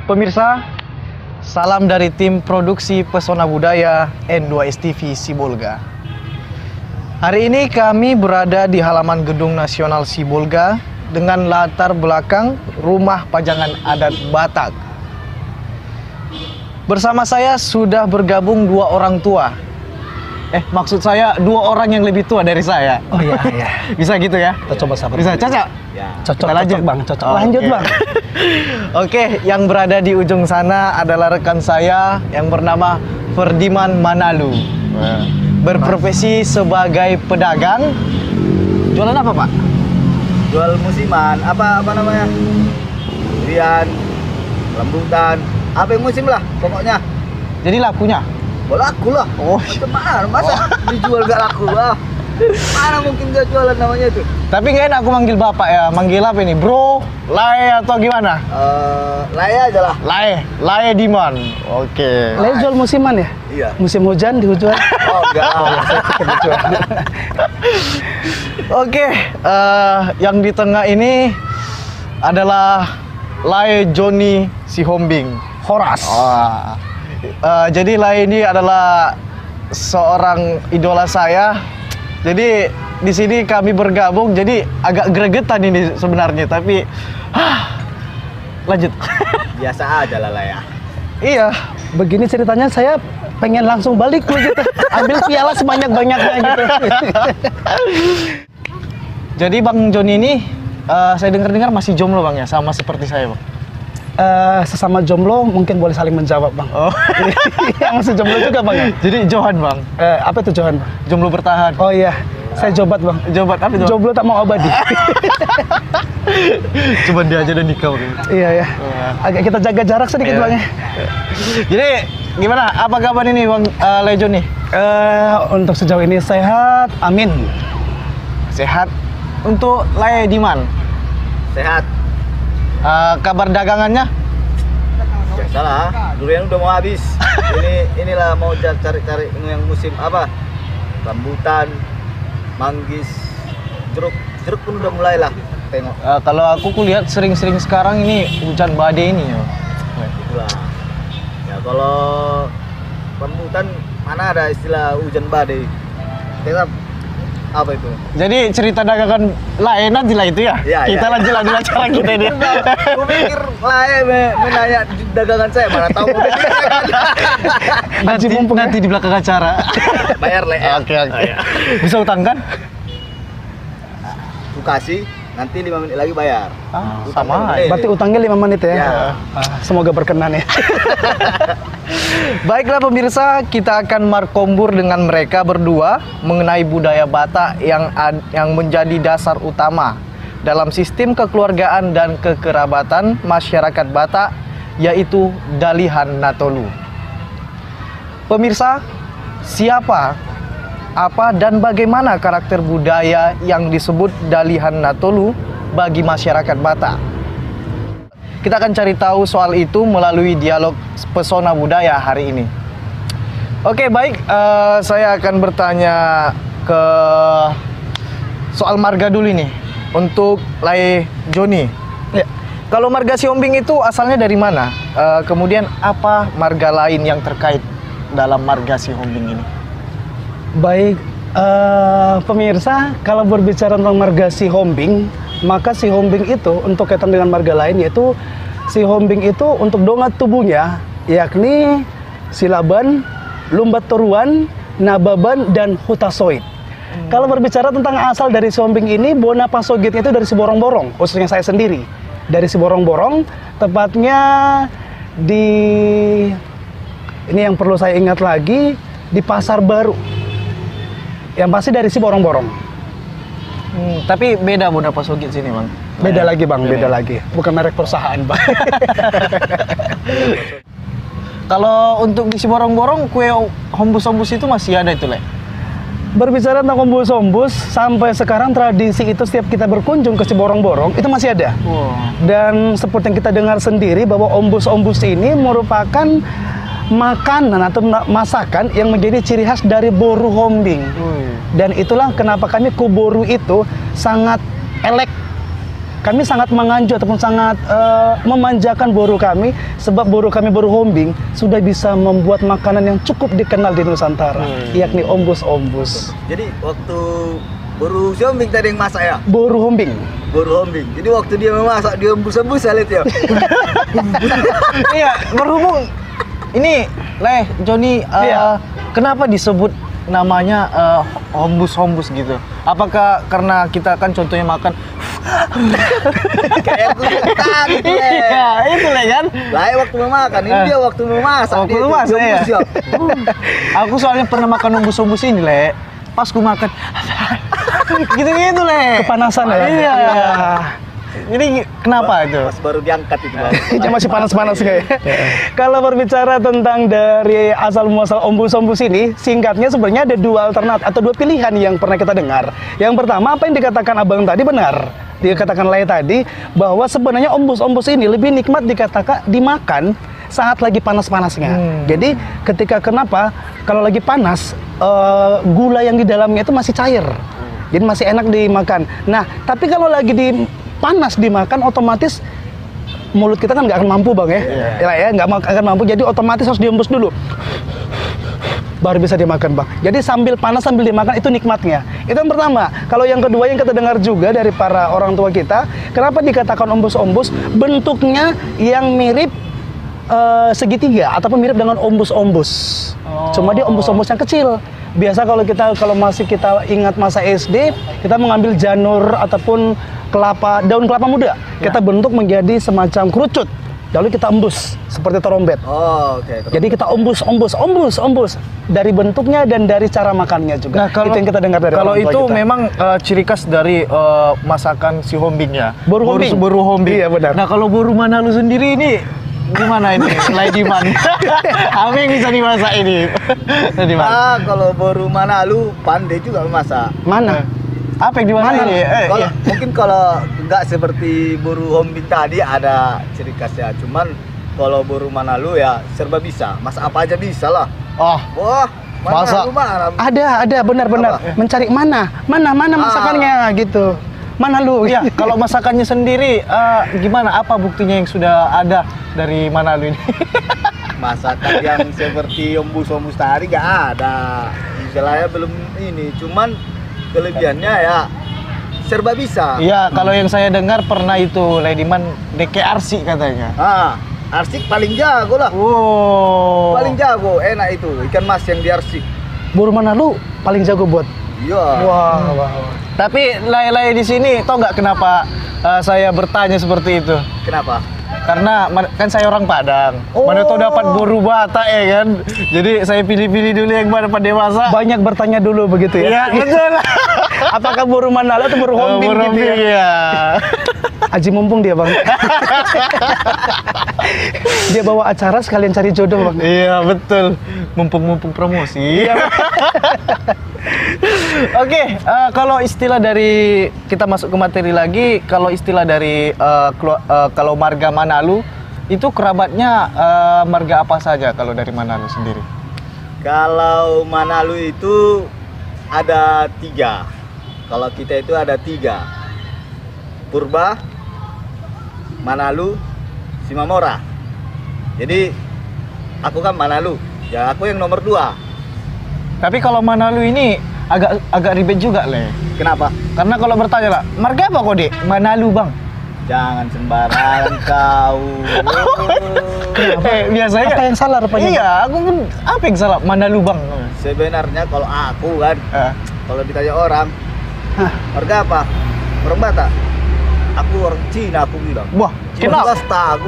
Pemirsa, salam dari tim produksi Pesona Budaya N2S TV Sibolga. Hari ini kami berada di halaman Gedung Nasional Sibolga dengan latar belakang Rumah Pajangan Adat Batak. Bersama saya sudah bergabung dua orang tua. Maksud saya dua orang yang lebih tua dari saya. Oh iya, iya. Bisa gitu ya? Kita coba sabar. Bisa, cocok? Ya. Cocok, Kita lanjut. cocok Bang, cocok. Oh, Lanjut oke. Bang. Oke, yang berada di ujung sana adalah rekan saya yang bernama Ferdiman Manalu. Berprofesi sebagai pedagang. Jualan apa, Pak? Jual musiman, apa namanya? Durian, rambutan, apa yang musim lah pokoknya. Jadi lakunya? Laku lah. Oh. Macam mana? Masa dijual gak laku lah? Mana mungkin gak jualan namanya itu? Tapi nggak enak aku manggil Bapak ya. Manggil apa ini? Bro, Lae atau gimana? Laya aja lah. Lae Diman. Oke. Lain jual musiman ya? Iya. Musim hujan dijual. Oh enggak. Oke, yang di tengah ini adalah Lae Joni Sihombing. Horas. Wah. Jadi Lae ini adalah seorang idola saya. Jadi di sini kami bergabung. Jadi agak gregetan ini sebenarnya, tapi lanjut. Biasa aja lah ya. Iya. Begini ceritanya, saya pengen langsung balik gitu. Ambil piala sebanyak-banyaknya gitu. Jadi Bang Joni ini saya dengar-dengar masih jomblo Bang ya, sama seperti saya Bang. Sesama jomblo mungkin boleh saling menjawab Bang. Oh. Yang masih jomblo juga Bang ya? Jadi Johan Bang. Apa itu Johan Bang? Jomblo bertahan. Oh iya, saya jobat Bang. Jobat apa itu? Jomblo tak mau abadi. Cuman dia aja udah nikah Bang. Iya ya. Agak kita jaga jarak sedikit Iya. Bang ya. Jadi gimana? Apa kabar ini Bang Lejo nih? Untuk sejauh ini sehat, amin. Sehat. Untuk Lae Diman, Sehat. kabar dagangannya? Biasalah. Durian udah mau habis. Inilah mau cari-cari yang musim apa? Rambutan, manggis, jeruk pun udah mulai lah. Tengok. Kalau aku kulihat sering-sering sekarang ini hujan badai ini ya. Itulah. Ya kalau rambutan mana ada istilah hujan badai. Kita apa itu? Jadi cerita dagangan Lae nanti lah itu ya? Iya, Kita iya. lanjut lagi acara kita ini. Aku pikir lain menanya dagangan saya, mana tahu mobil Nanti di belakang acara. bayar le. Oke. Bisa utang kan? Aku kasih, nanti 5 menit lagi bayar. Utang Sama. 5 menit. Berarti utangnya 5 menit ya? Ya. Semoga berkenan ya. Baiklah pemirsa, kita akan markombur dengan mereka berdua mengenai budaya Batak yang menjadi dasar utama dalam sistem kekeluargaan dan kekerabatan masyarakat Batak, yaitu Dalihan Natolu. Pemirsa, siapa, apa dan bagaimana karakter budaya yang disebut Dalihan Natolu bagi masyarakat Batak? Kita akan cari tahu soal itu melalui dialog Pesona Budaya hari ini. Oke, baik. Saya akan bertanya ke soal marga dulu nih. Untuk Lae Joni. Ya. Kalau marga Sihombing itu asalnya dari mana? Kemudian apa marga lain yang terkait dalam marga Sihombing ini? Baik, pemirsa, kalau berbicara tentang marga Sihombing, maka Sihombing itu untuk kaitan dengan marga lain, yaitu Sihombing itu untuk dongat tubuhnya, yakni Silaban, Lumbat Toruan, Nababan, dan Hutasoid. Kalau berbicara tentang asal dari Sihombing ini, Bona Pasogit itu dari Siborong-Borong, khususnya saya sendiri. Dari Siborong-Borong, tepatnya di, ini yang perlu saya ingat lagi, di Pasar Baru. Yang pasti dari Siborong-Borong. Tapi beda Bona Pasogit sini Bang. Beda lagi Bang, beda lagi. Bukan merek perusahaan Bang. Kalau untuk di Siborong-Borong, kue hombus-hombus itu masih ada itu, Le? Berbicara tentang ombus-ombus, sampai sekarang tradisi itu setiap kita berkunjung ke Siborong-Borong, itu masih ada. Wow. Dan seperti yang kita dengar sendiri bahwa ombus-ombus ini merupakan makanan atau masakan yang menjadi ciri khas dari Boru Hombing. Dan itulah kenapa kami Kuboru itu sangat elek kami sangat menganjur ataupun sangat memanjakan boru kami, sebab boru kami, boru Hombing, sudah bisa membuat makanan yang cukup dikenal di Nusantara, yakni ombus-ombus. Jadi waktu boru si Hombing tadi yang masak ya? Boru Hombing. Boru Hombing. Jadi waktu dia memasak, dia embus-embus ya, lihat ya? Iya, berhubung ini Joni, Iya. kenapa disebut namanya hombus-hombus gitu? Apakah karena kita kan contohnya makan Kayak aku kentang gitu iya, itu kan? Lah waktu memakan, ini dia waktu memasak. Waktu dia memasak, ya? embus, ya. Aku soalnya pernah makan hombus-hombus ini, pas ku makan gitu-gitu, Kepanasan ya? Iya. Jadi kenapa itu? Pas baru diangkat itu Bang. Dia masih panas-panas kayak. Kalau berbicara tentang dari asal muasal ombus-ombus ini, singkatnya sebenarnya ada dua alternatif atau dua pilihan yang pernah kita dengar. Yang pertama, apa yang dikatakan Abang tadi benar. Dikatakan Lay tadi bahwa sebenarnya ombus-ombus ini lebih nikmat dikatakan dimakan saat lagi panas-panasnya. Jadi ketika kenapa kalau lagi panas gula yang di dalamnya itu masih cair. Jadi masih enak dimakan. Nah, tapi kalau lagi panas dimakan, otomatis mulut kita kan nggak akan mampu Bang ya. Ya nggak akan mampu. Jadi otomatis harus diembus dulu. Baru bisa dimakan Bang. Jadi sambil panas sambil dimakan itu nikmatnya. Itu yang pertama. Kalau yang kedua yang kita dengar juga dari para orang tua kita, kenapa dikatakan ombus-ombus? Bentuknya yang mirip segitiga ataupun mirip dengan ombus-ombus. Cuma dia ombus-ombus yang kecil. Biasa kalau masih kita ingat masa SD, kita mengambil janur ataupun daun kelapa muda. Kita bentuk menjadi semacam kerucut. Lalu kita embus seperti terompet. Oh, oke. Jadi kita ombus dari bentuknya dan dari cara makannya juga. Nah, itu yang kita dengar dari kalau orang tua itu kita. memang ciri khas dari masakan si Hombingnya. Boru Hombing. Boru Hombing. Iya, benar. Nah, kalau boru Manalu sendiri ini gimana ini? Lady Man. Apa yang bisa dimasak ini? Lady Man. Kalau boru Manalu pandai juga memasak. Mana? Apa yang dimasak Mana? ini? Kalau mungkin kalau nggak seperti boru Hombing tadi ada ciri khasnya. Cuman kalau boru Manalu ya serba bisa. Masak apa aja bisa lah. Oh, Wah, Masak. Manalu mana? Ada benar-benar Apa? mencari mana masakannya gitu. Mana lu? ya kalau masakannya sendiri gimana? Apa buktinya yang sudah ada dari Manalu ini? Masakan yang seperti ombus-ombus tadi nggak ada. Istilahnya belum ini. Cuman kelebihannya ya serba bisa. Iya, kalau yang saya dengar pernah itu Lady Man DKRC katanya. Arsik paling jago lah. Wow. Paling jago, enak itu ikan mas yang di arsik. Boru mana lu paling jago buat? Iya. Wah. Tapi Lay di sini tau nggak kenapa saya bertanya seperti itu? Kenapa? Karena kan saya orang Padang. Mana tahu dapat boru Batak ya kan. Jadi saya pilih-pilih dulu yang dapat dewasa. Banyak bertanya dulu begitu ya. Iya, betul. Apakah boru Manalu atau boru Hombing Boru gitu ya? Hombing, ya. Aji mumpung dia Bang. Dia bawa acara sekalian cari jodoh Bang. Iya, betul. Mumpung promosi. Oke, kalau istilah dari kita masuk ke materi lagi, kalau istilah dari kalau marga Manalu itu kerabatnya marga apa saja kalau dari Manalu sendiri? Kalau Manalu itu ada 3. Kalau kita itu ada 3. Purba, Manalu, Simamora. Jadi aku kan Manalu, ya aku yang nomor 2. Tapi kalau Manalu ini agak ribet juga, Kenapa? Karena kalau bertanya lah, marga apa kok, Dek? Manalu, Bang. Jangan sembarangan kau. Biasanya Apa yang salah rupanya? Iya, aku pun apa yang salah? Manalu, Bang. Sebenarnya kalau aku kan, Eh. kalau ditanya orang, marga apa? Orang Batak. Aku orang Cina, aku bilang. Wah, Cina kenapa? swasta aku.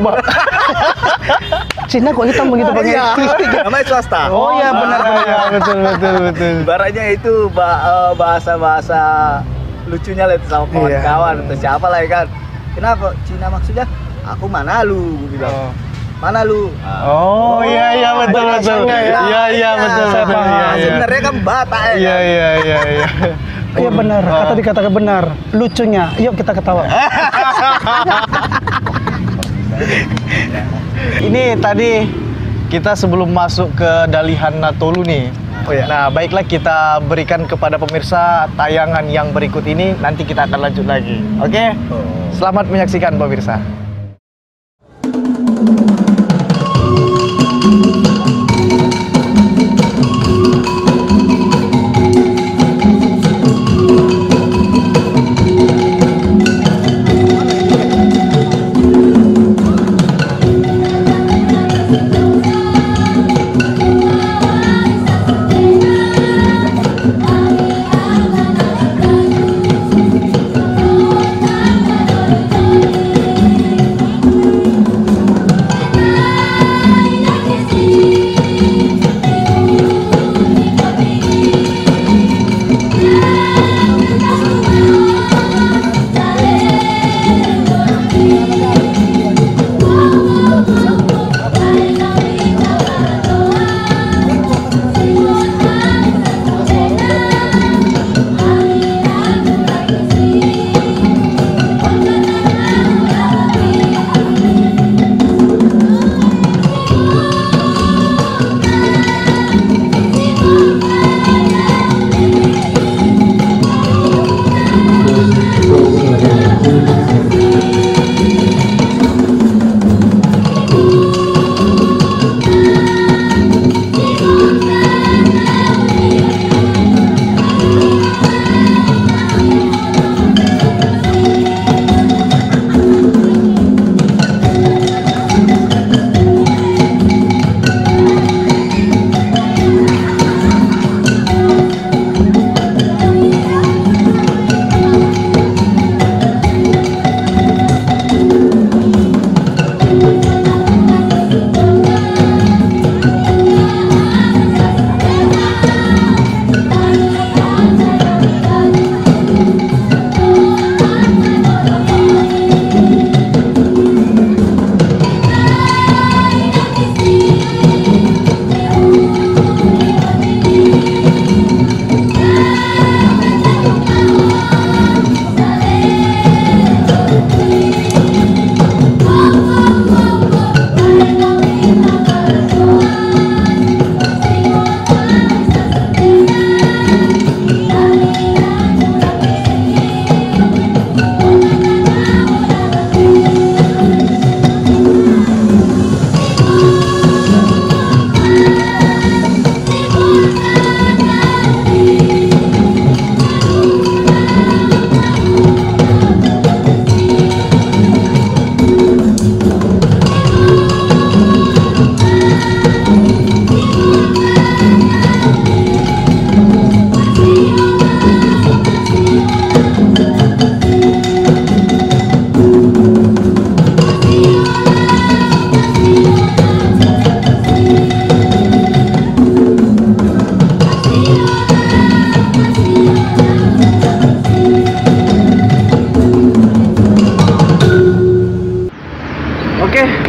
Cina kok hitam begitu Bang? Iya, namanya swasta. Oh iya, benar. Iya, betul. Ibaratnya itu bahasa-bahasa lucunya lah itu sama kawan-kawan atau siapa lah ya kan. Kenapa Cina maksudnya? Aku Manalu, gue bilang. Manalu. Oh, iya betul. Iya, betul. Sebenarnya kan Batak ya. Iya. Iya benar, kata dikatakan benar. Lucunya, yuk kita ketawa. Ini tadi kita sebelum masuk ke Dalihan Natolu nih, Oh ya. Nah, baiklah kita berikan kepada pemirsa tayangan yang berikut ini. Nanti kita akan lanjut lagi. Oke? Selamat menyaksikan pemirsa.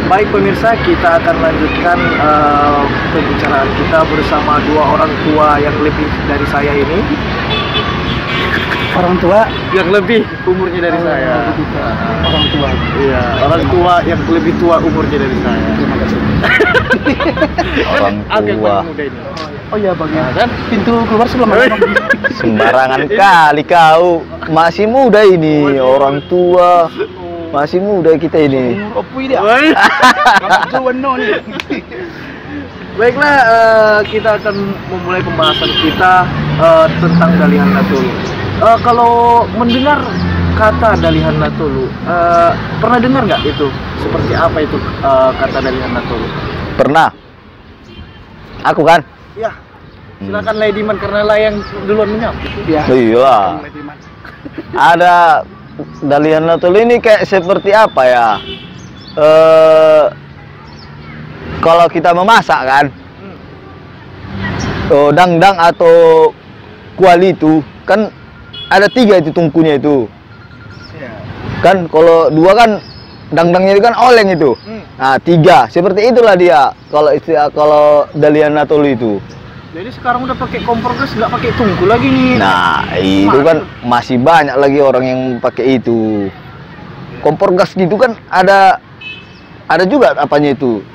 Baik pemirsa, kita akan lanjutkan pembicaraan kita bersama dua orang tua yang lebih dari saya ini. Orang tua Yang lebih umurnya dari saya. Orang tua. Iya, orang tua yang lebih tua umurnya dari saya. Terima kasih. Orang Aku yang tua. paling muda ini. Oh iya bang ya. Kan? Pintu keluar sebelah mana bang? Sembarangan kali kau. Masih muda ini, orang tua. Masih muda kita ini. Opui dia. Woi. Kamu nih. Baiklah, kita akan memulai pembahasan kita tentang Dalihan Natolu. Kalau mendengar kata Dalihan Natolu, pernah dengar nggak itu? Seperti apa itu kata Dalihan Natolu? Pernah. Aku kan? Ya, silakan Lady Man karena layang duluan menyapa. Ya. Iya. Ada Dalihan Natolu ini kayak seperti apa ya? Kalau kita memasak kan, dangdang atau kuali itu kan ada 3 itu tungkunya itu. Kan kalau 2 kan dangdangnya itu kan oleng itu. Nah 3 seperti itulah dia kalau istilah kalau Dalihan Natolu itu. Jadi sekarang udah pakai kompor gas, nggak pakai tungku lagi nih. Nah itu kan masih banyak lagi orang yang pakai itu. Kompor gas gitu kan ada juga apanya itu.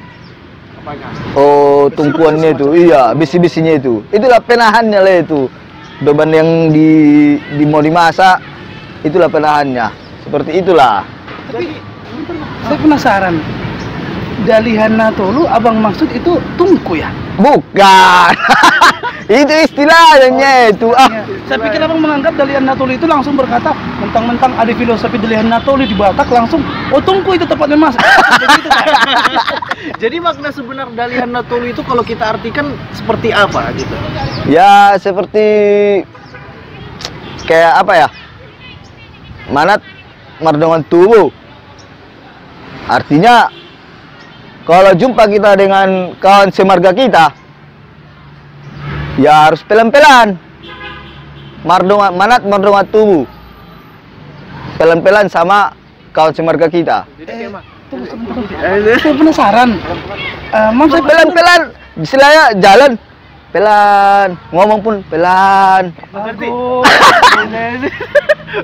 Oh, tumpuannya itu, iya, bisi-bisinya itu. Itulah penahannya lah itu. Beban yang mau dimasak, itulah penahannya. Seperti itulah. Tapi saya penasaran. Dalihan Natolu, abang maksud itu tungku ya? Bukan. Itu istilahnya itu. Iya. Saya pikir abang menganggap dalihan Natolu itu langsung berkata mentang-mentang ada filosofi dalihan Natolu di Batak langsngsung, oh tungku itu tepatnya mas. Begitu, Pak. Jadi makna sebenar dalihan Natolu itu kalau kita artikan seperti apa gitu? Ya seperti kayak apa ya? Manat mardongan tubuh. Artinya kalau jumpa kita dengan kawan semarga kita, ya harus pelan-pelan. Manat mardongan tubuh. Pelan-pelan sama kawan semarga kita. Tunggu sebentar. Saya penasaran. Mas, saya Pelan-pelan, istilahnya jalan pelan, ngomong pun pelan. bagus.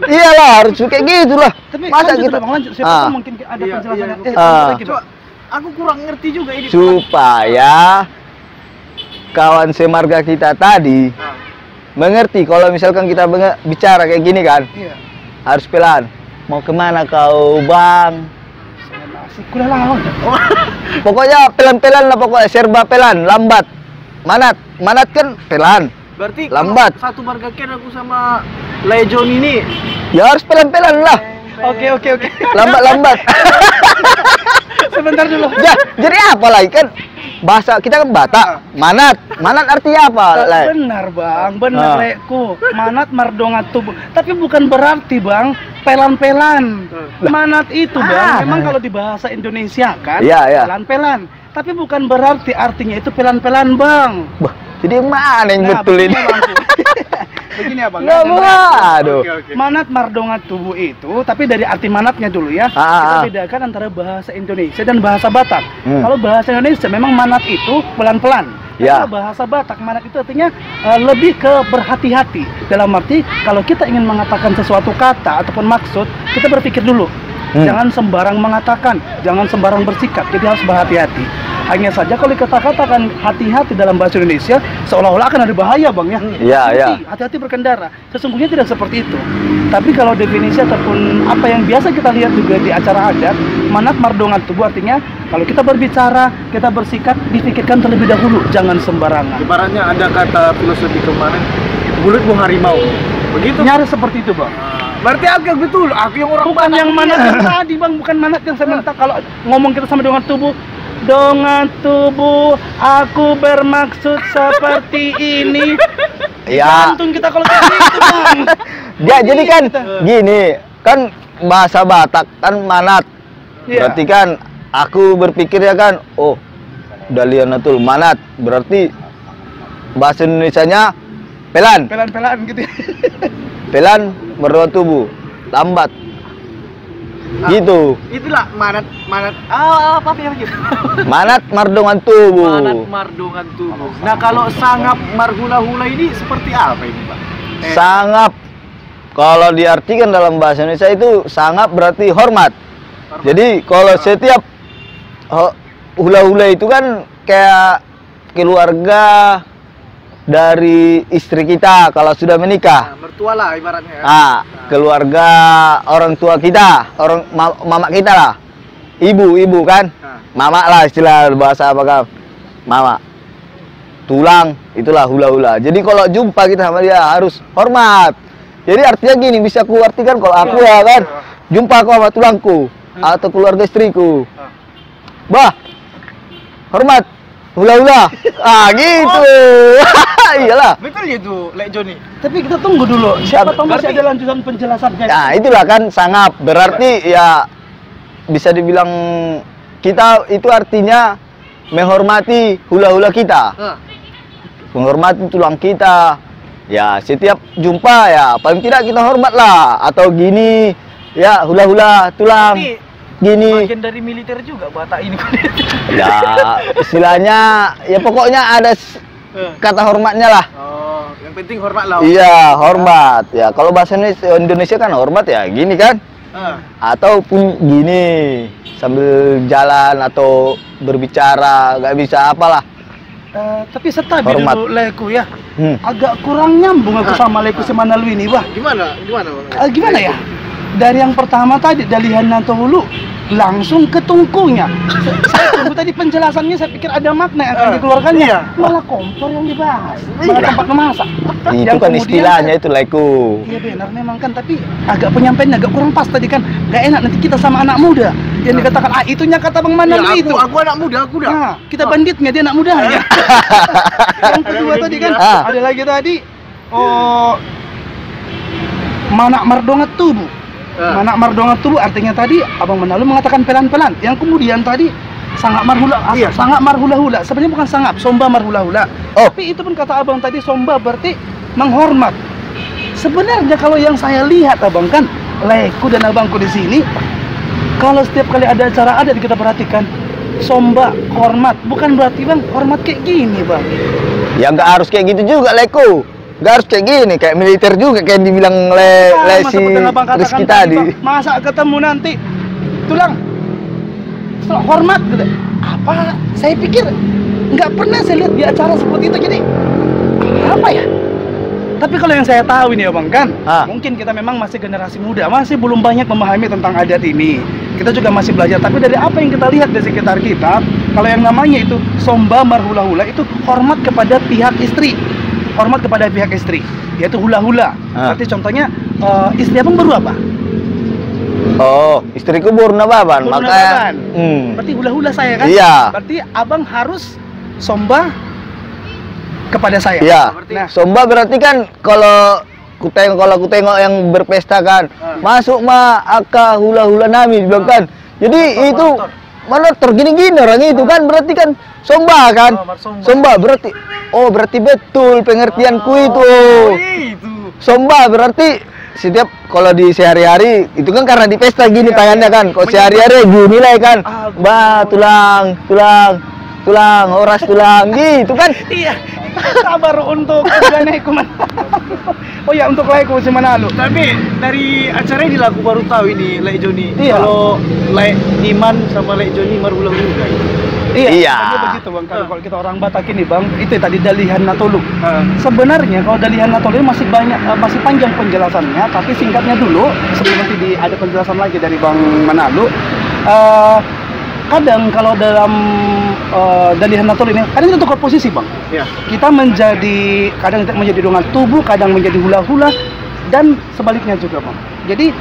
Iyalah harus kayak gitu lah. Tapi Masa lanjut, kita Bang, lanjut. Siapa tahu mungkin ada penjelasannya. Ah. Coba. Aku kurang ngerti juga ini. Supaya kawan semarga kita tadi mengerti kalau misalkan kita bicara kayak gini kan, Iya. harus pelan. Mau kemana kau bang? Asik kuliah lawan. Pokoknya pelan-pelan lah, pokoknya serba pelan, lambat. Manat kan pelan, Berarti lambat. kalau satu marga Ken aku sama Lejon ini Ya harus pelan-pelan lah, Oke. lambat-lambat. Sebentar dulu. Ya, jadi apa lagi kan? Bahasa kita kan Batak. Manat artinya apa? Lai? Benar bang, benar Ah. lekku. Manat mardongat tubuh. Tapi bukan berarti bang pelan-pelan. Manat itu bang, memang kalau di bahasa Indonesia kan Iya. pelan-pelan. Tapi bukan berarti artinya itu pelan-pelan bang. Bah, jadi mana yang betul ini? begini, Bang. Begini ya bang. Nggak, Yang aduh. Manat mardongat tubuh itu, tapi dari arti manatnya dulu ya. Ah, Kita ah. bedakan antara bahasa Indonesia dan bahasa Batak. Hmm. Kalau bahasa Indonesia memang manat itu pelan-pelan. Ya. Kalau bahasa Batak manat itu artinya lebih ke berhati-hati. Dalam arti kalau kita ingin mengatakan sesuatu kata ataupun maksud, kita berpikir dulu. Jangan sembarang mengatakan, jangan sembarang bersikap. Jadi harus berhati-hati. Hanya saja kalau kata-katakan hati-hati dalam bahasa Indonesia seolah-olah akan ada bahaya bang ya. Iya, iya. Hati-hati berkendara. Sesungguhnya tidak seperti itu. Tapi kalau definisi ataupun apa yang biasa kita lihat juga di acara adat, manat mardongat tubuh artinya kalau kita berbicara, kita bersikap, dipikirkan terlebih dahulu, jangan sembarangan. ibaratnya ada kata filosofi kemarin, mulutmu harimau. Begitu. Nyaris seperti itu bang. Berarti aku betul, aku yang orang Bukan yang manat yang tadi bang, bukan manat yang saya minta. Kalau ngomong kita sama dengan tubuh, dengan tubuh aku bermaksud seperti ini. Ya, Gantung kita kalau kayak gitu bang. dia jadi kan gini, kan bahasa Batak kan manat. Iya. Berarti kan aku berpikirnya kan, oh, dalianatul manat. Berarti bahasa Indonesianya pelan, Pelan-pelan gitu ya. pelan merdongan tubuh, lambat. Gitu. Itulah manat apa ya gitu. Manat mardongan tubuh. Manat mardongan tubuh. Nah, kalau sangap marhula-hula ini seperti apa ini, Pak? Sangap. Kalau diartikan dalam bahasa Indonesia itu sangap berarti hormat. Jadi kalau setiap hula-hula itu kan kayak keluarga dari istri kita kalau sudah menikah. Nah, mertua lah ibaratnya ya. Keluarga orang tua kita, mama kita lah. Ibu kan? Mama lah istilah bahasa apa kan? Mama. Tulang, itulah hula-hula. Jadi kalau jumpa kita sama dia harus hormat. Jadi artinya gini, bisa ku artikan kalau aku ya kan, jumpa aku sama tulangku atau keluarga istriku. Bah, hormat, hula-hula. Gitu. Iyalah. Betul ya tuh, Lek Joni. Tapi kita tunggu dulu. Siapa tahu masih Berarti- ada lanjutan penjelasannya. Nah, itulah kan sangap. Berarti ya bisa dibilang kita itu artinya menghormati hula-hula kita. Menghormati tulang kita. Ya, setiap jumpa ya paling tidak kita hormat lah. Atau gini, ya hula-hula tulang. Ini Gini. bagian dari militer juga Batak ini. Ya, istilahnya ya pokoknya ada kata hormatnya lah. Oh, yang penting hormat lah. Iya, hormat. Ya, kalau bahasa Indonesia kan hormat ya gini kan. Ataupun gini sambil jalan atau berbicara, nggak bisa apalah. Tapi setabi Hormat. dulu leku ya. Agak kurang nyambung aku sama leku si Manalu ini, Bah. Gimana? Gimana ya? Dari yang pertama tadi Dalihan Natolu langsung ke tungkunya. Saya tunggu tadi penjelasannya, saya pikir ada makna yang akan dikeluarkannya. Malah kompor yang dibahas, malah tempat memasak. Itu Yang kan kemudian istilahnya itu leku. Iya benar memang kan, tapi agak penyampaiannya agak kurang pas tadi kan. Gak enak nanti kita sama anak muda yang dikatakan itunya kata Bang Manalu itu. Aku anak muda, aku dah. Nah, kita banditnya, dia anak mudanya. Yang kedua tadi kan ada lagi tadi Manak Mardongat Tubuh. Manak Mardongat Tubuh artinya tadi Abang Manalu mengatakan pelan-pelan. Yang kemudian tadi sangat marhula, sangat marhula-hula. Sebenarnya bukan sangat, somba marhula-hula. Tapi itu pun kata Abang tadi, somba berarti menghormat. Sebenarnya kalau yang saya lihat Abang kan, leku dan abangku di sini, kalau setiap kali ada acara adat kita perhatikan, somba hormat, bukan berarti Bang hormat kayak gini Bang. Ya nggak harus kayak gitu juga leku. Nggak harus kayak gini, kayak militer juga kayak yang dibilang si Rizky tadi. Bang, masa ketemu nanti tulang hormat gitu. Apa? Saya pikir nggak pernah saya lihat di acara seperti itu, jadi apa ya? Tapi kalau yang saya tahu ini ya Bang kan, mungkin kita memang masih generasi muda, masih belum banyak memahami tentang adat ini. Kita juga masih belajar, tapi dari apa yang kita lihat di sekitar kita, kalau yang namanya itu somba marhula-hula itu hormat kepada pihak istri. Hormat kepada pihak istri, yaitu hula-hula. Berarti contohnya istri Abang baru apa? Oh, istriku Burna Baban, makanya. Berarti hula-hula saya kan? Iya. Berarti Abang harus somba kepada saya. Iya. Nah, Somba berarti kan kalau ku tengok yang berpesta kan, masuk ma aka hula-hula nami bilang kan. Jadi itu mana tergini-gini orang itu kan berarti kan somba kan. Somba berarti berarti betul pengertianku itu. Somba berarti setiap kalau di sehari-hari itu kan karena di pesta gini tangannya kan. Kalau sehari-hari gini lah kan. Tulang, oras tulang gitu kan. Iya. Sabar untuk Leku Manalu. Oh ya, untuk Leku si Manalu. Tapi dari acara ini aku baru tahu ini Lek Joni. Iya. Kalau Lek Niman sama Lek Joni marhula-hula. Iya. Begitu Bang. Kalau kita orang Batak ini Bang, itu tadi Dalihan Natolu. Sebenarnya kalau Dalihan Natolu masih banyak, masih panjang penjelasannya, tapi singkatnya dulu sebelum nanti ada penjelasan lagi dari Bang Manalu. Kadang kalau dalam Dalihan Natolu ini, kadang kita tukar posisi Bang. Iya. Kita kadang menjadi dongan tubuh, kadang menjadi hula-hula, dan sebaliknya juga Bang. Jadi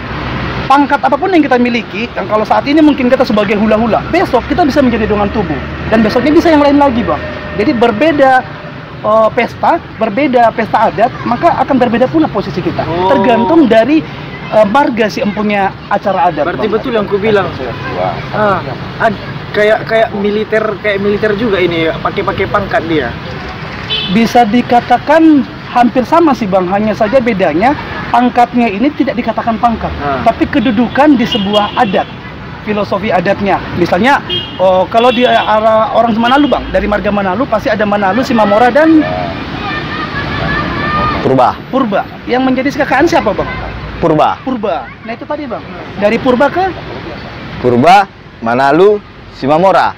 pangkat apapun yang kita miliki, yang kalau saat ini mungkin kita sebagai hula-hula, besok kita bisa menjadi dongan tubuh, dan besoknya bisa yang lain lagi Bang. Jadi berbeda pesta adat, maka akan berbeda pula posisi kita. Tergantung dari marga si empunya acara adat. Berarti Bang. betul yang ku bilang. Kayak militer juga ini, pakai pangkat dia. Bisa dikatakan hampir sama sih Bang, hanya saja bedanya pangkatnya ini tidak dikatakan pangkat, tapi kedudukan di sebuah adat, filosofi adatnya. Misalnya, kalau di arah orang Manalu Bang, dari marga Manalu pasti ada Manalu, Simamora dan Purba. Yang menjadi sekakaan siapa Bang? Purba. Nah itu tadi Bang, dari Purba ke Manalu, Simamora.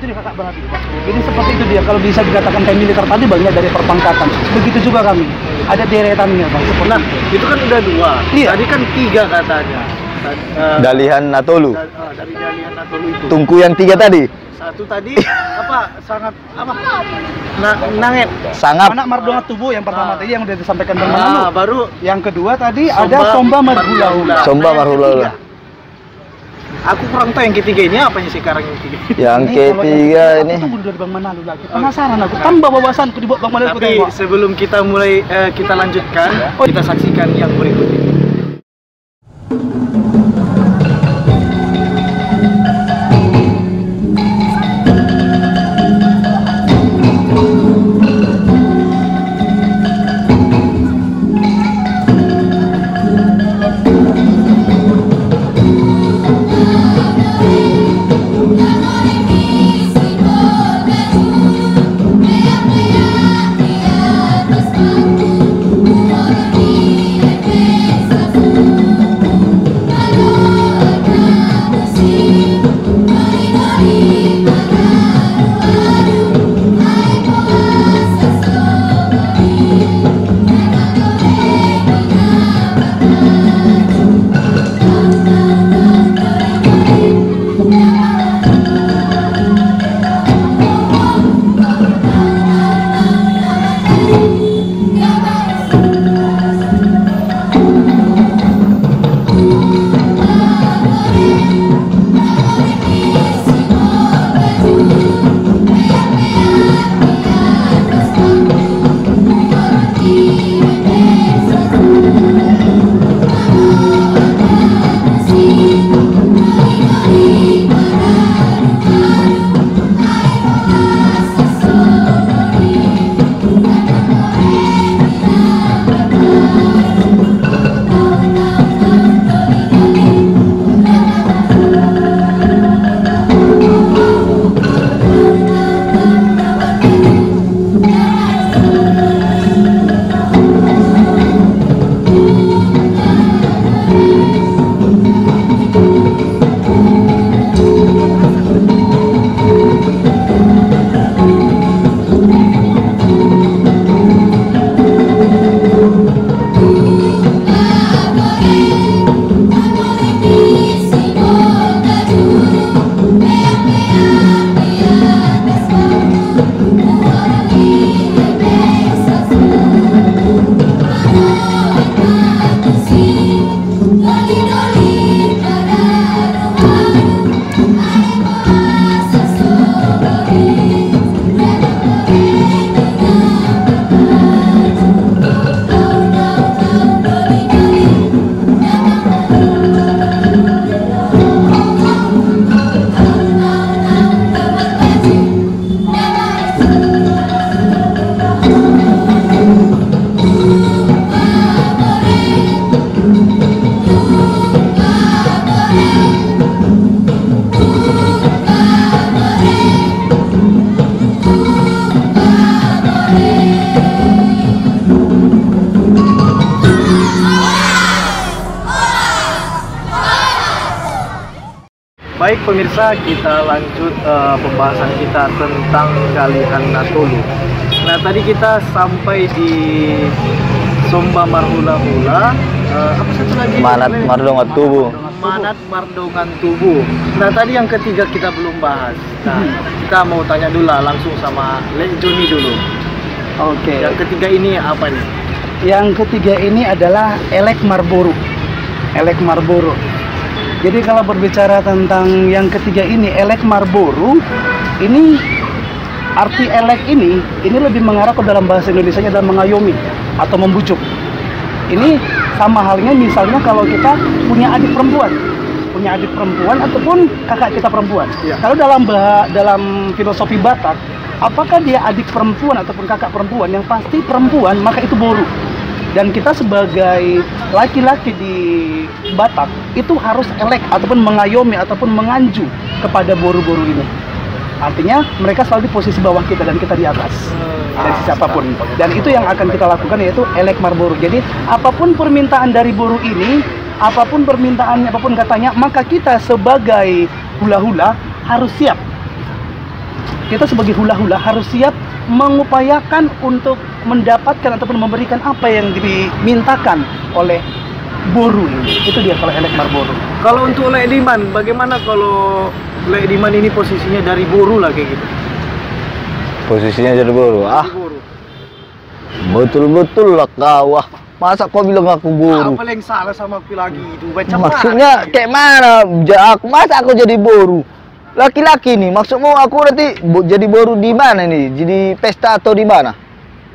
itu dia kakak beradik Bang. Jadi seperti itu dia, kalau bisa dikatakan kayak militer tadi banyak dari perpangkatan. Begitu juga kami, ada deretannya Bang. Nah, itu kan udah 2. Iya. Tadi kan 3 katanya. Dalihan Natolu. Dari Dalihan Natolu itu. Tungku yang 3 tadi. Satu tadi nanget. Sangap. Anak Mardongat Tubuh yang pertama tadi yang udah disampaikan Bang Manalu. Baru Yang kedua tadi ada Somba Marhula-hula. Somba Marhula-hula. Aku kurang tahu yang ketiga ini apanya sekarang yang ketiga. Yang ketiga ini. Aku tunggu dari Bang Manalu lagi. Penasaran aku. Tambah wawasanku dibuat Bang Manalu. Tapi sebelum kita mulai kita lanjutkan, kita saksikan yang berikut ini. Terus Baik pemirsa, kita lanjut pembahasan kita tentang Dalihan Natolu. Nah tadi kita sampai di Somba Marhula-hula, apa satu lagi? Manat Mardongat Tubuh. Manat Mardongan Tubuh. Nah tadi yang ketiga kita belum bahas. Nah kita mau tanya dulu lah, langsung sama Lek Joni dulu. Oke. Yang ketiga ini apa nih? Yang ketiga ini adalah Elek Marboru. Elek Marboru. Jadi kalau berbicara tentang yang ketiga ini, Elek Marboru, ini arti elek ini lebih mengarah ke dalam bahasa Indonesianya adalah mengayomi atau membujuk. Ini sama halnya misalnya kalau kita punya adik perempuan ataupun kakak kita perempuan. Ya. Kalau dalam filosofi Batak, apakah dia adik perempuan ataupun kakak perempuan, yang pasti perempuan, maka itu boru. Dan kita sebagai laki-laki di Batak itu harus elek ataupun mengayomi ataupun menganju kepada boru-boru ini. Artinya mereka selalu di posisi bawah kita dan kita di atas dari siapapun. Dan itu yang akan kita lakukan, yaitu Elek Marboru. Jadi apapun permintaan dari boru ini, apapun permintaannya, apapun katanya, maka kita sebagai hula-hula harus siap. Kita sebagai hula-hula harus siap mengupayakan untuk mendapatkan ataupun memberikan apa yang dimintakan oleh boru ini. Itu dia kalau Elek Marboru. Kalau untuk Lek Diman, bagaimana kalau Lek Diman ini posisinya dari boru lah kayak gitu? Posisinya jadi boru. Dari boru. Betul-betul lah kau. Masa kau bilang aku boru? Apa yang salah sama aku lagi itu? Macam Maksudnya kayak mana? Masa aku jadi boru? Laki-laki nih, maksudmu aku nanti jadi boru di mana nih? Jadi pesta atau di mana?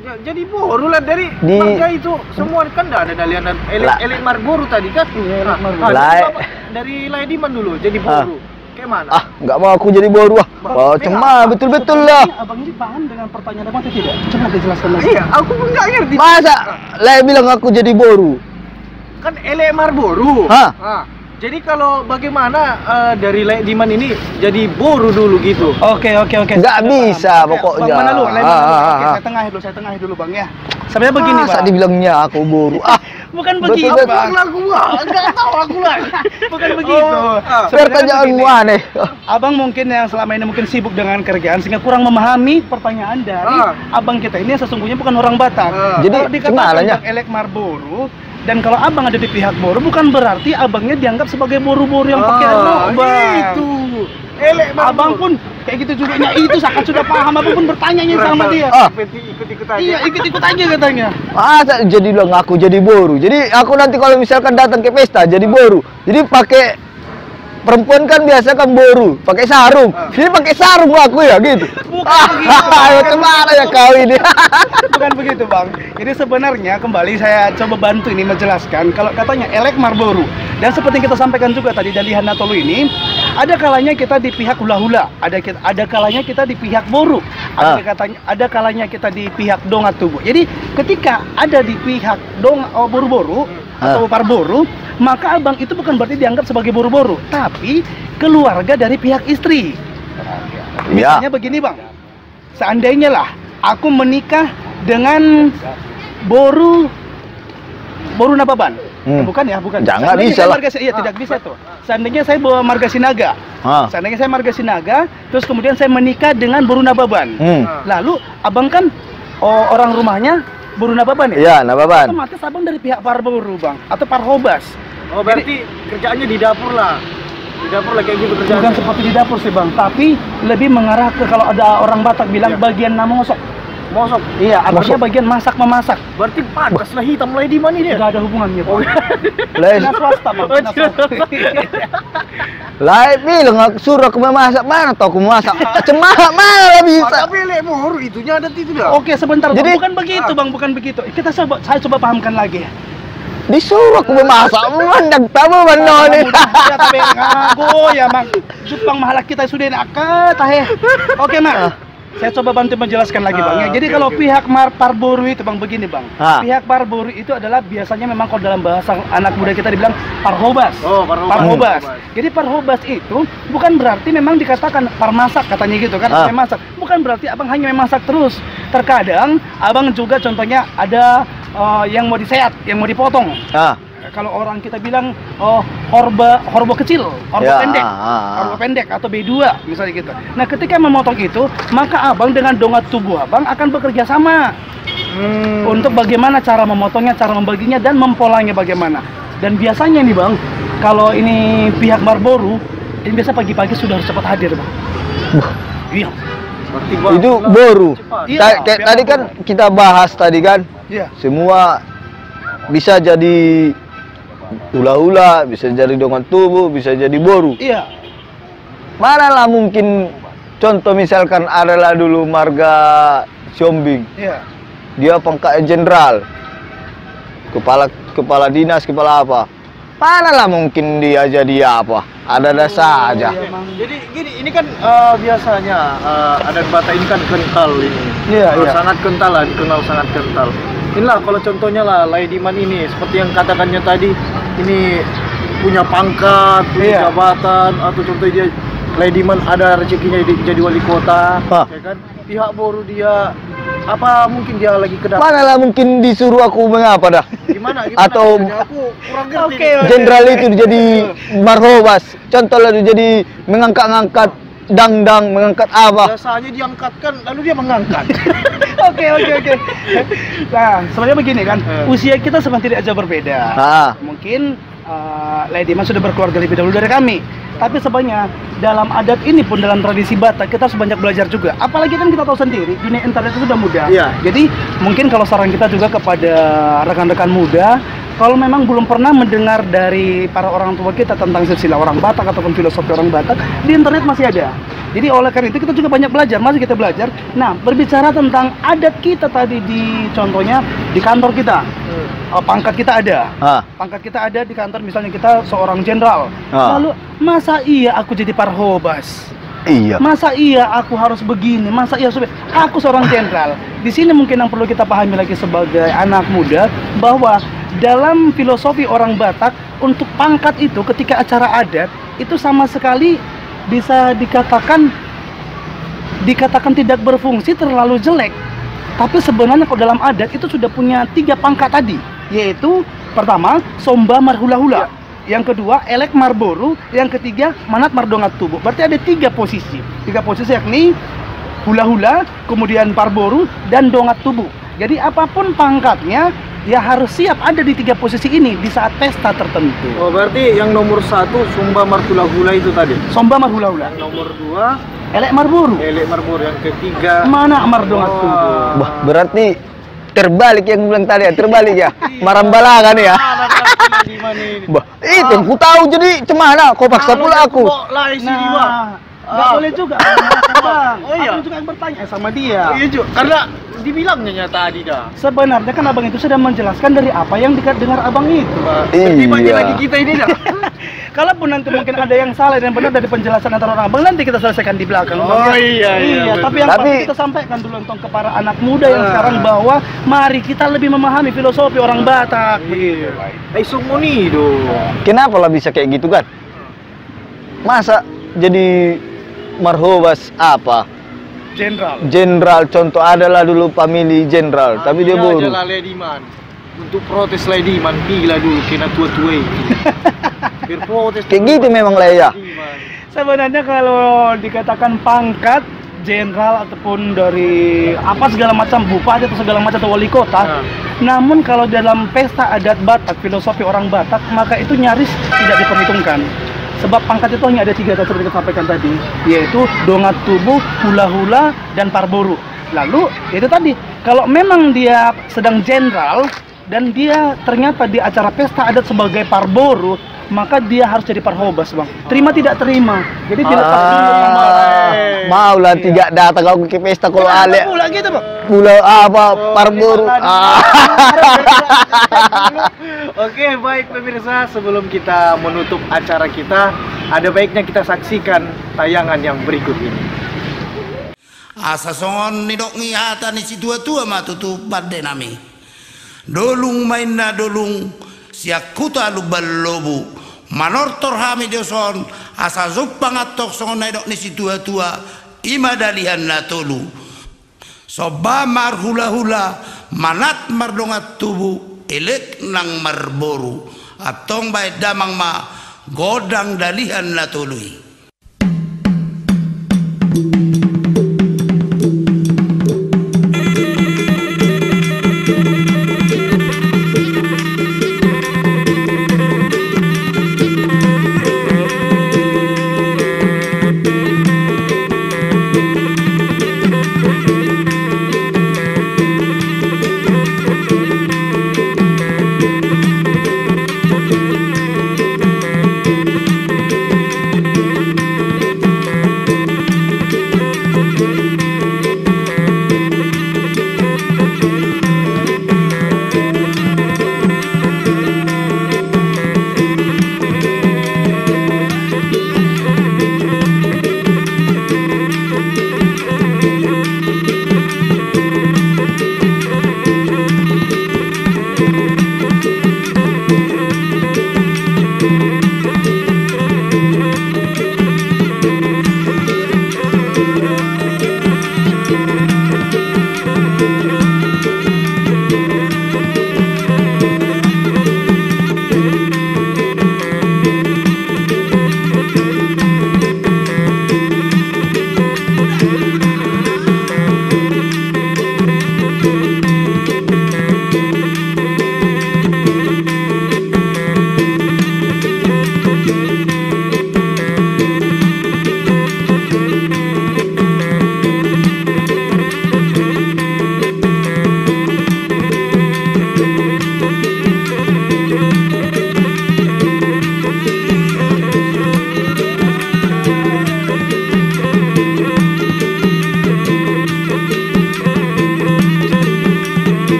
Ya, jadi boru lah dari Di- marga itu semua kan ada Dalihan Elek Marboru tadi kan? Elek Marboru. Dari Lek Diman dulu jadi boru. Kayak mana? Nggak mau aku jadi boru ah. Wah, cemah betul-betul lah. Abang ini paham dengan pertanyaan abang atau tidak? Coba dijelaskan lagi. Iya, aku pun nggak ngerti. Masa Lek bilang aku jadi boru? Kan Elek Marboru. Hah? Ah, jadi kalau bagaimana dari Lek Diman ini jadi boru dulu gitu? Oke. Nggak bisa pokoknya. Bang mana lu? Oke, Ah. saya tengahin dulu Bang ya. Sebenarnya begini Masa Bang. dibilangnya aku boru? Bukan Betul, begitu betul. Bang. Nggak tahu aku lah. Bukan begitu. Sebenarnya Pertanyaanmu begini. aneh. Abang mungkin yang selama ini mungkin sibuk dengan kerjaan sehingga kurang memahami pertanyaan dari abang kita ini yang sesungguhnya bukan orang Batak. Jadi, Kalau dikatakan gimana nya? Bang Elek Marboru, dan kalau abang ada di pihak boru, bukan berarti abangnya dianggap sebagai boru-boru yang pakai rok, Bang. Itu. Elek Marboru. Abang pun kayak gitu juga. Nah, itu sangat sudah paham. Abang pun bertanya sama dia. Ikut-ikut aja. Iya, ikut-ikut aja katanya. Masa jadi bilang aku jadi boru? Jadi aku nanti kalau misalkan datang ke pesta jadi boru. Jadi pakai perempuan kan biasa kan boru, pakai sarung. Jadi pakai sarung aku ya gitu. Bukan begitu. Macam mana ya kau ini? Bukan begitu Bang. Jadi sebenarnya kembali saya coba bantu ini menjelaskan kalau katanya Elek Marboru. Dan seperti yang kita sampaikan juga tadi Dalihan Natolu ini, ada kalanya kita di pihak hula-hula, ada kalanya kita di pihak boru, ada kalanya kita di pihak dongat tubuh. Jadi ketika ada di pihak boru-boru atau parboru, maka abang itu bukan berarti dianggap sebagai boru-boru, tapi keluarga dari pihak istri. Misalnya begini Bang, seandainya lah aku menikah dengan boru Nababan. Bukan ya, bukan. Jangan bisa lah. Iya, tidak bisa tuh. Seandainya saya bawa marga Sinaga. Seandainya saya marga Sinaga, terus kemudian saya menikah dengan boru Nababan. Lalu abang kan orang rumahnya boru Nababan ya? Iya, Nababan. Otomatis abang dari pihak parboru Bang, atau parhobas. Oh, berarti kerjaannya di dapur lah. Di dapur lah kayak gitu kerjaan. Bukan seperti di dapur sih Bang, tapi lebih mengarah ke kalau ada orang Batak bilang bagian namosok. Mosok. Iya, artinya bagian masak-memasak. Berarti pantas lah hitam Lek Diman ini ya? Tidak ada hubungannya Bang. Lain, Dinas swasta Bang, dinas swasta. lain bilang aku suruh aku memasak, mana tau aku memasak? Cemah mana bisa? Tapi Lek boru itunya ada itu dah. Oke, sebentar Bang. Jadi- Bukan begitu Bang, bukan begitu. Saya coba pahamkan lagi ya. Disuruh aku memasak, mandang tamu mana nih? Ya tapi ngago ya Mang. Jepang mahala kita sudah nak tahe. Oke Mang. Saya coba bantu menjelaskan lagi Bang ya. Jadi kalau pihak parboru itu Bang begini Bang. Pihak parboru itu adalah biasanya memang kalau dalam bahasa anak muda kita dibilang parhobas. Oh, parhobas. Parhobas. Jadi parhobas itu bukan berarti memang dikatakan parmasak katanya gitu kan, memasak. Bukan berarti abang hanya memasak terus. Terkadang abang juga contohnya ada yang mau diseat, yang mau dipotong. kalau orang kita bilang horba kecil, horba pendek atau B2 misalnya gitu. Nah, ketika memotong itu, maka abang dengan dongat tubuh abang akan bekerja sama untuk bagaimana cara memotongnya, cara membaginya dan mempolanya bagaimana. Dan biasanya nih bang, kalau ini pihak Marlboro, ini biasa pagi-pagi sudah harus cepat hadir bang. Iya. Itu boru. Iya, Tadi kan kita bahas tadi kan, Iya. semua bisa jadi hula-hula, bisa jadi dongan tubuh, bisa jadi boru. Iya. Manalah mungkin contoh misalkan adalah dulu marga Siombing, Iya. dia pangkat jenderal, kepala dinas, kepala apa. Manalah mungkin dia jadi apa? Ada saja. Jadi gini, ini kan biasanya adat Batak ini kan kental ini. Iya, iya. Sangat kental lah, dikenal sangat kental. Inilah kalau contohnya lah Laidiman ini, seperti yang katakannya tadi, ini punya pangkat, punya Iya. jabatan, atau contohnya dia Laidiman ada rezekinya jadi wali kota, ya kan? Pihak Boru dia apa mungkin dia lagi kedatangan? Manalah mungkin disuruh aku mengapa dah? Gimana? Atau Aku kurang ngerti. Oke, nih. jenderal itu jadi marhobas. Contohnya dia jadi mengangkat-angkat dangdang, mengangkat apa? Biasanya diangkatkan, lalu dia mengangkat. Oke. Nah, sebenarnya begini kan, usia kita sebenarnya tidak jauh berbeda. Ah. Mungkin Laidiman sudah berkeluarga lebih dahulu dari kami. Tapi sebenarnya dalam adat ini pun, dalam tradisi Batak, kita harus banyak belajar juga. Apalagi kan kita tahu sendiri, dunia internet itu sudah mudah. Iya. Jadi mungkin kalau saran kita juga kepada rekan-rekan muda, kalau memang belum pernah mendengar dari para orang tua kita tentang silsilah orang Batak ataupun filosofi orang Batak, di internet masih ada. Jadi oleh karena itu kita juga banyak belajar, masih kita belajar. Nah, berbicara tentang adat kita tadi, di contohnya di kantor kita, pangkat kita ada. Pangkat kita ada di kantor, misalnya kita seorang jenderal. Lalu masa iya aku jadi parhobas? Iya. Masa iya aku harus begini? Masa iya aku seorang jenderal? Di sini mungkin yang perlu kita pahami lagi sebagai anak muda, bahwa dalam filosofi orang Batak, untuk pangkat itu ketika acara adat itu sama sekali bisa dikatakan tidak berfungsi, terlalu jelek. Tapi sebenarnya kalau dalam adat itu sudah punya 3 pangkat tadi, yaitu pertama Somba Marhula-hula, yang kedua Elek Marboru, yang ketiga Manat Mardongat Tubuh. Berarti ada 3 posisi. 3 posisi yakni hula-hula, kemudian parboru, dan dongat tubuh. Jadi apapun pangkatnya, ya harus siap ada di 3 posisi ini di saat pesta tertentu. Oh, berarti yang nomor 1 Sumba Marhula-hula itu tadi. Somba Marhula-hula. Yang nomor 2 Elek Marboru. Elek Marbor, yang ketiga Mana Mardongat Tubuh. Wah, berarti terbalik yang bilang tadi ya, terbalik ya. Marambala kan ya. Bah, itu yang ku tahu, jadi cemana kau paksa pula aku. Nah, nggak boleh juga. Bang. Oh iya. Aku juga yang bertanya sama dia. Iya juga, karena dibilangnya tadi dah. Sebenarnya kan abang itu sudah menjelaskan dari apa yang dengar abang itu. Tertibanya Iya. lagi kita ini dah. Kalaupun nanti mungkin ada yang salah dan benar dari penjelasan antara orang abang, nanti kita selesaikan di belakang. Oh, Bang. iya, Tapi yang pasti kita sampaikan dulu untuk ke para anak muda yang sekarang, bahwa mari kita lebih memahami filosofi orang Batak. Iya. Sumuni do. Kenapa lah bisa kayak gitu kan? Masa jadi marhobas apa? Jenderal. Jenderal, contoh adalah dulu family jenderal, tapi dia boru. Aja lah Laidiman. Untuk protes Laidiman, gila dulu kena tua-tua. Biar protes. Kayak gitu memang lah ya. Sebenarnya kalau dikatakan pangkat jenderal ataupun dari apa segala macam, bupati atau segala macam atau wali kota, namun kalau dalam pesta adat Batak, filosofi orang Batak, maka itu nyaris tidak diperhitungkan. Sebab pangkat itu hanya ada 3 seperti kita sampaikan tadi, yaitu dongat tubuh, hula-hula, dan parboru. Lalu itu tadi, kalau memang dia sedang jenderal dan dia ternyata di acara pesta adat sebagai parboru, maka dia harus jadi parhobas, Bang. Terima tidak terima. Jadi tidak mau lah tidak datang aku ke pesta kalau ale. Pula gitu, Bang. Pula apa parboru. Oke, baik pemirsa, sebelum kita menutup acara kita, ada baiknya kita saksikan tayangan yang berikut ini. Asa songon ni dok ngihata ni si tua-tua matutu pada nami. Dolung main na dolung siakuta lubalobu. Manortor hami dioson asa zupang atok songon na dok ni si tua-tua imadalihan na tolu. Soba marhula-hula manat mardongat tubuh elek nang marboru atong baik damang ma godang dalihan natului.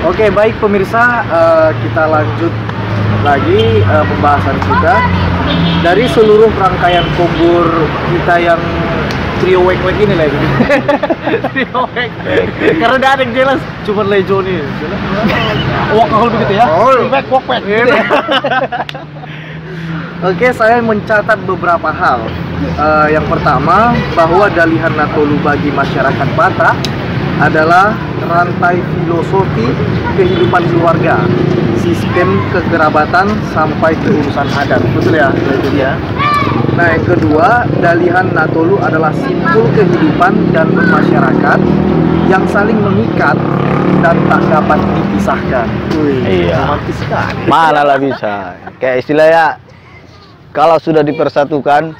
Oke, baik pemirsa, kita lanjut lagi pembahasan kita. Dari seluruh rangkaian kubur kita yang trio wek-wek ini lah. Trio wek-wek. Karena udah ada yang jelas, cuma Lejo nih. Wok kalau begitu ya. Wek, wok, wek. Oke, saya mencatat beberapa hal. Yang pertama, bahwa dalihan Natolu bagi masyarakat Batak adalah rantai filosofi kehidupan keluarga, sistem kekerabatan sampai ke urusan adat. Betul ya? Itu ya. Nah, yang kedua, dalihan Natolu adalah simbol kehidupan dan bermasyarakat yang saling mengikat dan tak dapat dipisahkan. Iya. Romantis sekali. Mana lah bisa. Kayak istilahnya, kalau sudah dipersatukan,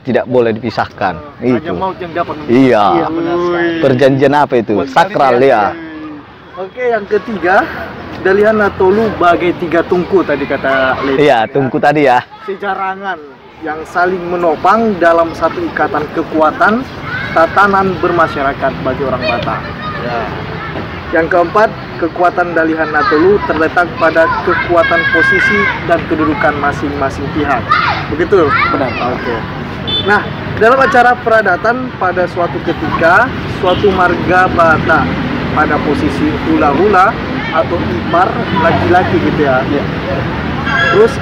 tidak boleh dipisahkan. Hanya Itu. maut yang dapat Iya. benar sekali. Perjanjian apa itu? Sakral ya. Oke, yang ketiga, dalihan Natolu bagai tiga tungku tadi kata Lady. Iya, tungku tadi ya. Sejarangan yang saling menopang dalam satu ikatan kekuatan tatanan bermasyarakat bagi orang Batak. Ya. Yang keempat, kekuatan dalihan Natolu terletak pada kekuatan posisi dan kedudukan masing-masing pihak. Begitu? Benar. Oke. Nah, dalam acara peradatan pada suatu ketika, suatu marga Batak pada posisi hula-hula atau ipar laki-laki gitu ya. Terus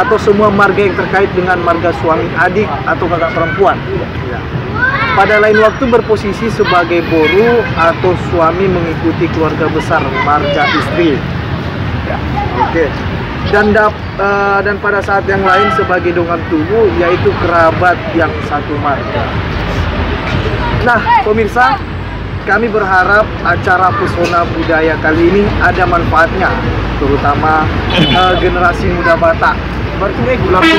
atau semua marga yang terkait dengan marga suami adik atau kakak perempuan. Pada lain waktu berposisi sebagai boru atau suami mengikuti keluarga besar marga istri. Oke. Dan pada saat yang lain sebagai dongan tubuh yaitu kerabat yang satu marga. Nah, pemirsa, kami berharap acara Pesona Budaya kali ini ada manfaatnya, terutama generasi muda Batak. Berarti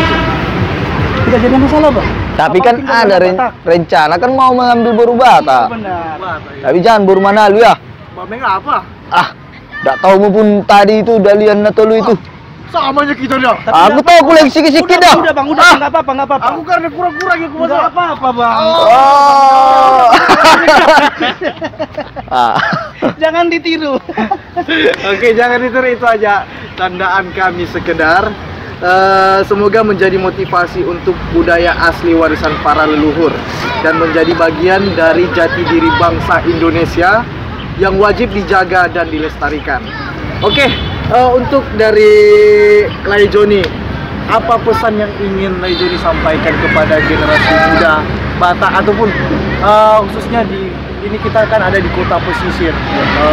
Tidak jadi masalah, Bang. Tapi kan ada rencana kan mau mengambil boru Batak. Benar. Tapi jangan boru Manalu ya. Bameng apa? Ah, nggak tahu maupun tadi itu Dalian Natolu itu. Samanya kita dah. Aku tahu aku lagi sikit-sikit dah. Udah, Bang, udah, nggak apa-apa, nggak apa-apa. Aku karena kurang-kurang ya Nggak apa-apa, Bang. Oh. Jangan ditiru. Oke, jangan itu aja tandaan kami sekedar. Semoga menjadi motivasi untuk budaya asli warisan para leluhur dan menjadi bagian dari jati diri bangsa Indonesia yang wajib dijaga dan dilestarikan. Oke, untuk dari Lai Joni, apa pesan yang ingin Lai Joni sampaikan kepada generasi muda Batak ataupun khususnya di ini kita kan ada di kota pesisir,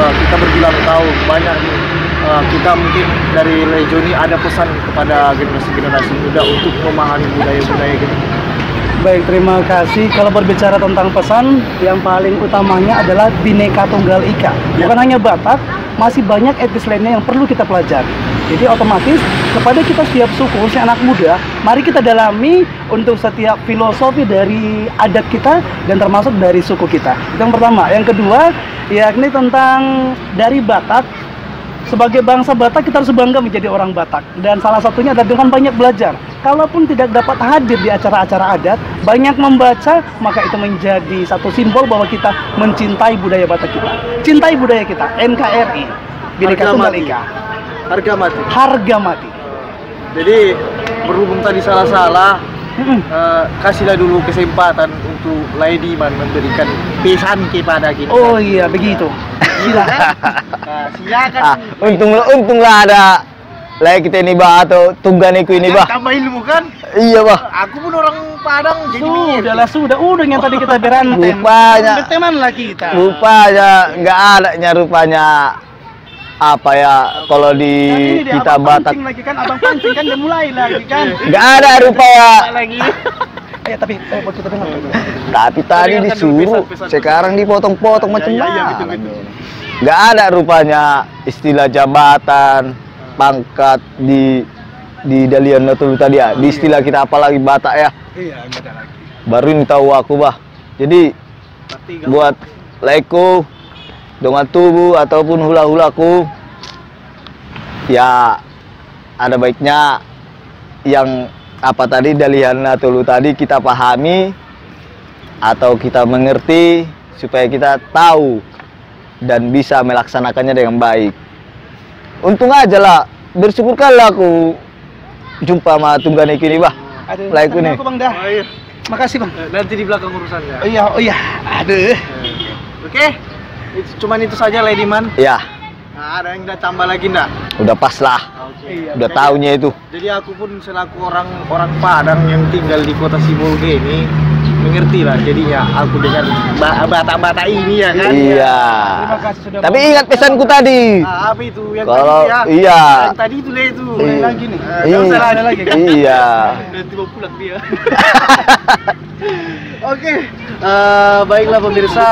kita berbilang tahun banyak nih. Kita mungkin dari Lai Joni ada pesan kepada generasi muda untuk memahami budaya-budaya gitu. Baik, terima kasih. Kalau berbicara tentang pesan, yang paling utamanya adalah Bhinneka Tunggal Ika. Bukan hanya Batak, masih banyak etnis lainnya yang perlu kita pelajari. Jadi otomatis kepada kita setiap suku, khususnya anak muda, mari kita dalami untuk setiap filosofi dari adat kita dan termasuk dari suku kita. Itu yang pertama. Yang kedua, yakni tentang dari Batak. Sebagai bangsa Batak kita harus bangga menjadi orang Batak, dan salah satunya adalah dengan banyak belajar. Kalaupun tidak dapat hadir di acara-acara adat, banyak membaca, maka itu menjadi satu simbol bahwa kita mencintai budaya Batak kita. Cintai budaya kita, NKRI, Bhinneka Tunggal Ika. Harga mati. Harga mati. Jadi berhubung tadi salah-salah, kasihlah dulu kesempatan untuk Lady Man memberikan pesan kepada kita. Oh iya, begitu. Silakan. Silakan. Untunglah ada lah kita ini bah atau tungganiku ini bah. Tambah ilmu kan? Iya bah. Aku pun orang Padang jadi Sudahlah, udah yang tadi kita berantem. Rupanya. Berteman lah kita. Rupanya nggak adanya rupanya apa ya kalau di kita Batak. Lagi kan, abang pancing kan udah mulai lagi kan. Nggak ada rupanya. Lagi. Ya tapi buat kita dengar. Tapi tadi disuruh, sekarang dipotong-potong macam mana? Nggak ada rupanya istilah jabatan, pangkat di Dalian Natolu tadi ya. Di istilah kita apalagi Batak ya. Iya, nggak ada lagi. Baru ini tahu aku bah. Jadi buat Leko, dongan tubuh ataupun hula-hulaku, ya ada baiknya yang apa tadi Dalian Natolu tadi kita pahami atau kita mengerti supaya kita tahu dan bisa melaksanakannya dengan baik. Untung aja lah, bersyukurkanlah aku jumpa sama Tungganiku ini bah. Laiku nih. Bang dah. Oh, iya. Makasih bang. Nanti di belakang urusannya. Oh iya. Aduh. Oke. Cuman itu saja Lady Man. Ya, Nah, ada yang udah tambah lagi enggak? udah pas lah. Iya. Udah tahunya itu. Jadi aku pun selaku orang Padang yang tinggal di kota Sibolga ini mengerti lah jadinya aku dengan Batak-Batak ini ya kan. Iya. Terima kasih sudah. Tapi ingat pesanku tadi. Nah, apa itu yang Kalau tadi ya? iya. Yang tadi itu lah itu. Iya. lagi nih. Nggak usah ada lagi kan? Iya. Nanti mau pulang dia. Oke, baiklah pemirsa,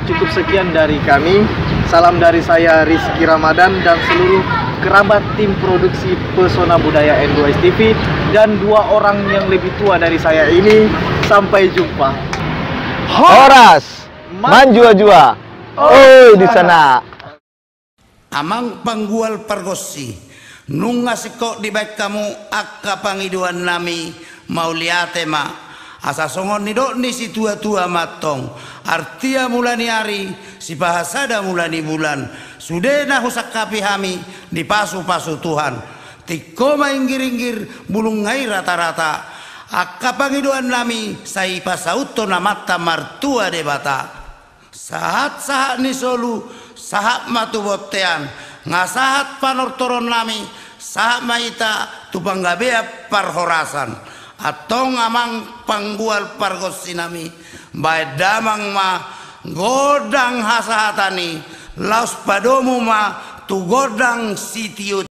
cukup sekian dari kami. Salam dari saya Rizky Ramadan dan seluruh kerabat tim produksi Pesona Budaya N2S TV dan dua orang yang lebih tua dari saya ini. Sampai jumpa. Horas, manjua-jua. Oh, di sana. Amang panggual pargosi nunga siko di baik kamu akka pangiduan nami mau liate ma asa songon ni dok ni si tua-tua matong artia mulani hari si bahasada mulani bulan sudena husak kapi hami di pasu-pasu Tuhan tiko mainggiringgir bulung ngai rata-rata akapangiduan nami sai pasauto na mata martua de bata sahat ni solu sahat matu botean ngasahat panortoron nami sahat maita tupanggabea parhorasan atau ngamang panggual pargosinami bae damang ma godang hasahatani laus padomu ma tu godang sitio